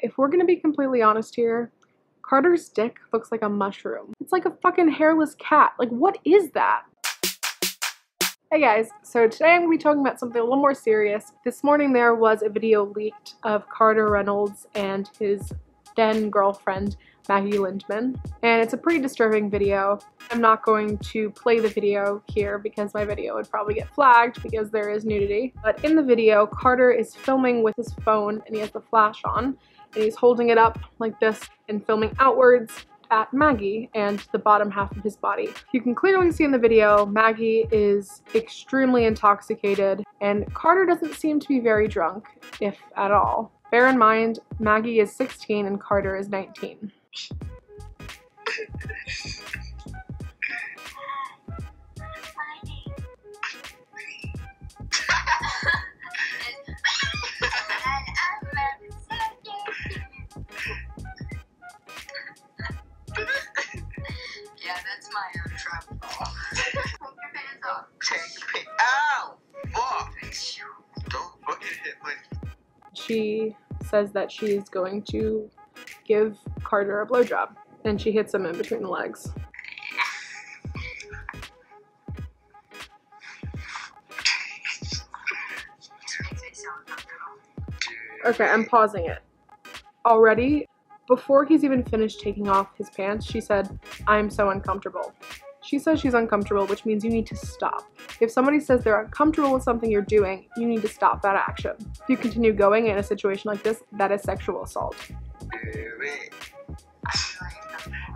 If we're gonna be completely honest here, Carter's dick looks like a mushroom. It's like a fucking hairless cat. Like, what is that? Hey guys, so today I'm going to be talking about something a little more serious. This morning there was a video leaked of Carter Reynolds and his then girlfriend, Maggie Lindemann, and it's a pretty disturbing video. I'm not going to play the video here because my video would probably get flagged because there is nudity. But in the video, Carter is filming with his phone and he has the flash on, and he's holding it up like this and filming outwards at Maggie and the bottom half of his body. You can clearly see in the video Maggie is extremely intoxicated and Carter doesn't seem to be very drunk, if at all. Bear in mind, Maggie is 16 and Carter is 19. Yeah, that's my own trouble. Take your pants off. Ow! Fuck! Don't fucking hit my... She says that she's going to give Carter a blowjob, and she hits him in between the legs. Okay, I'm pausing it. Already, before he's even finished taking off his pants, she said, "I'm so uncomfortable." She says she's uncomfortable, which means you need to stop. If somebody says they're uncomfortable with something you're doing, you need to stop that action. If you continue going in a situation like this, that is sexual assault.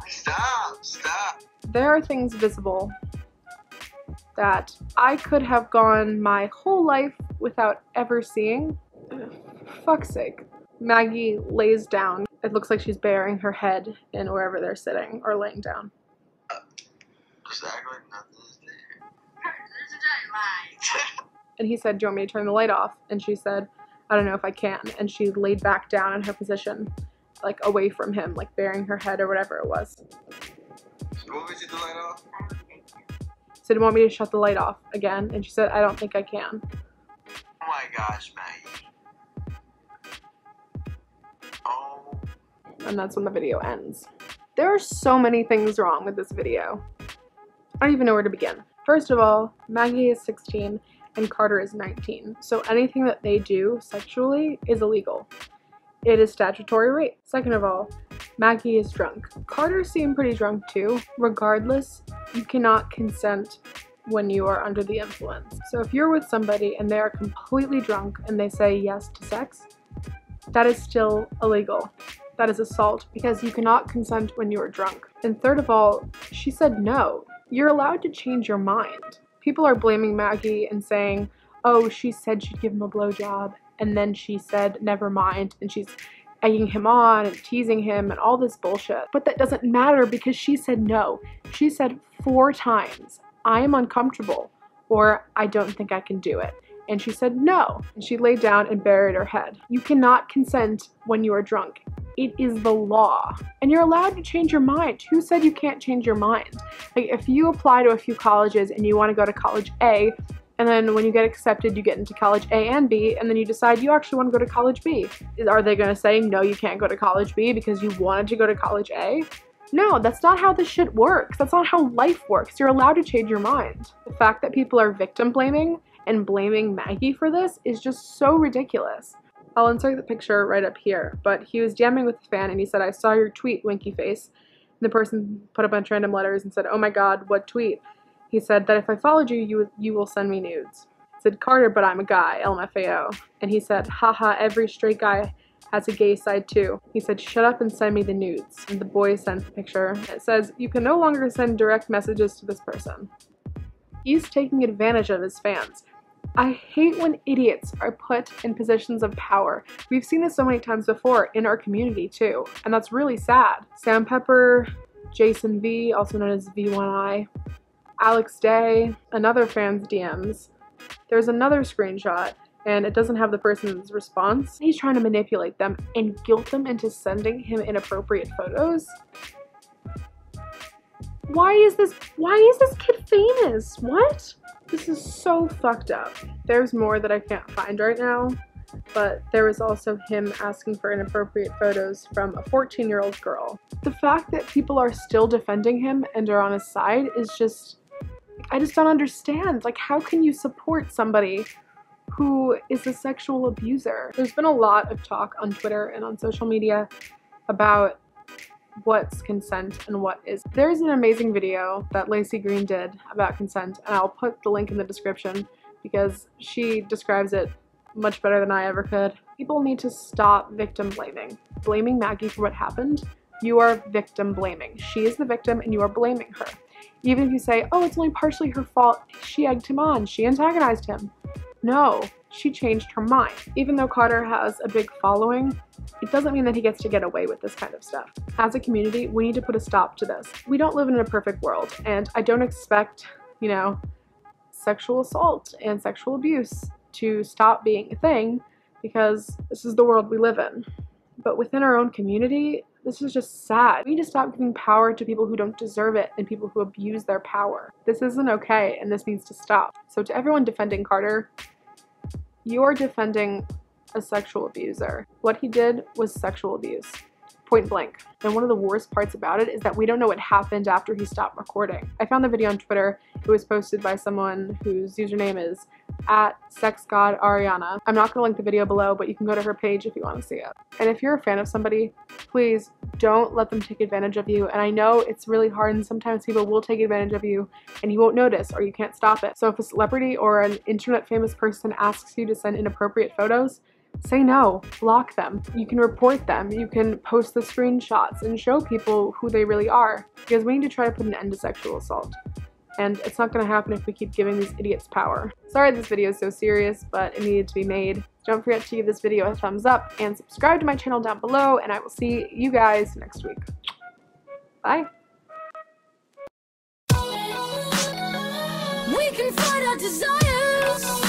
Stop! There are things visible that I could have gone my whole life without ever seeing. Fuck's sake. Maggie lays down. It looks like she's burying her head in wherever they're sitting or laying down. Just act like nothing's there. There's a giant lie. And he said, "Do you want me to turn the light off?" And she said, "I don't know if I can." And she laid back down in her position, like away from him, like burying her head or whatever it was. You want me to turn the light off? So, "Do you want me to shut the light off again?" And she said, "I don't think I can." Oh my gosh, Maggie. Oh. And that's when the video ends. There are so many things wrong with this video. I don't even know where to begin. First of all, Maggie is 16 and Carter is 19, so anything that they do sexually is illegal. It is statutory rape. Second of all, Maggie is drunk. Carter seemed pretty drunk too. Regardless, you cannot consent when you are under the influence. So if you're with somebody and they are completely drunk and they say yes to sex, that is still illegal. That is assault because you cannot consent when you are drunk. And third of all, she said no. You're allowed to change your mind. People are blaming Maggie and saying, "Oh, she said she'd give him a blowjob, and then she said never mind, and she's egging him on and teasing him and all this bullshit." But that doesn't matter because she said no. She said 4 times, "I am uncomfortable," or "I don't think I can do it." And she said no. And she laid down and buried her head. You cannot consent when you are drunk. It is the law. And you're allowed to change your mind. Who said you can't change your mind? Like, if you apply to a few colleges and you want to go to college A, and then when you get accepted, you get into college A and B, and then you decide you actually want to go to college B. Are they going to say, no, you can't go to college B because you wanted to go to college A? No, that's not how this shit works. That's not how life works. You're allowed to change your mind. The fact that people are victim blaming and blaming Maggie for this is just so ridiculous. I'll insert the picture right up here, but he was DMing with a fan and he said, "I saw your tweet, winky face." And the person put a bunch of random letters and said, "Oh my god, what tweet?" He said that if I followed you, you will send me nudes. I said, "Carter, but I'm a guy, LMFAO." And he said, "Haha, every straight guy has a gay side too." He said, "Shut up and send me the nudes." And the boy sent the picture. It says, "You can no longer send direct messages to this person." He's taking advantage of his fans. I hate when idiots are put in positions of power. We've seen this so many times before in our community too, and that's really sad. Sam Pepper, Jason V, also known as V1I, Alex Day, another fan's DMs. There's another screenshot, and it doesn't have the person's response. He's trying to manipulate them and guilt them into sending him inappropriate photos. Why is this kid famous? What? This is so fucked up. There's more that I can't find right now, but there was also him asking for inappropriate photos from a 14-year-old girl. The fact that people are still defending him and are on his side is just, I just don't understand. Like, how can you support somebody who is a sexual abuser? There's been a lot of talk on Twitter and on social media about what's consent and what is. There's an amazing video that Laci Green did about consent, and I'll put the link in the description because she describes it much better than I ever could. People need to stop victim blaming. Blaming Maggie for what happened, you are victim blaming. She is the victim and you are blaming her. Even if you say, oh, it's only partially her fault, she egged him on, she antagonized him. No, she changed her mind. Even though Carter has a big following, it doesn't mean that he gets to get away with this kind of stuff. As a community, we need to put a stop to this. We don't live in a perfect world, and I don't expect, you know, sexual assault and sexual abuse to stop being a thing because this is the world we live in. But within our own community, this is just sad. We need to stop giving power to people who don't deserve it and people who abuse their power. This isn't okay, and this needs to stop. So to everyone defending Carter, you're defending a sexual abuser. What he did was sexual abuse. Point blank. And one of the worst parts about it is that we don't know what happened after he stopped recording. I found the video on Twitter. It was posted by someone whose username is @SexGodAriana. I'm not going to link the video below, but you can go to her page if you want to see it. And if you're a fan of somebody, please don't let them take advantage of you. And I know it's really hard and sometimes people will take advantage of you and you won't notice or you can't stop it. So if a celebrity or an internet famous person asks you to send inappropriate photos, say no, block them. You can report them, you can post the screenshots and show people who they really are, because we need to try to put an end to sexual assault. And it's not going to happen if we keep giving these idiots power. Sorry this video is so serious, but it needed to be made. Don't forget to give this video a thumbs up and subscribe to my channel down below, and I will see you guys next week. Bye! We can fight our desires.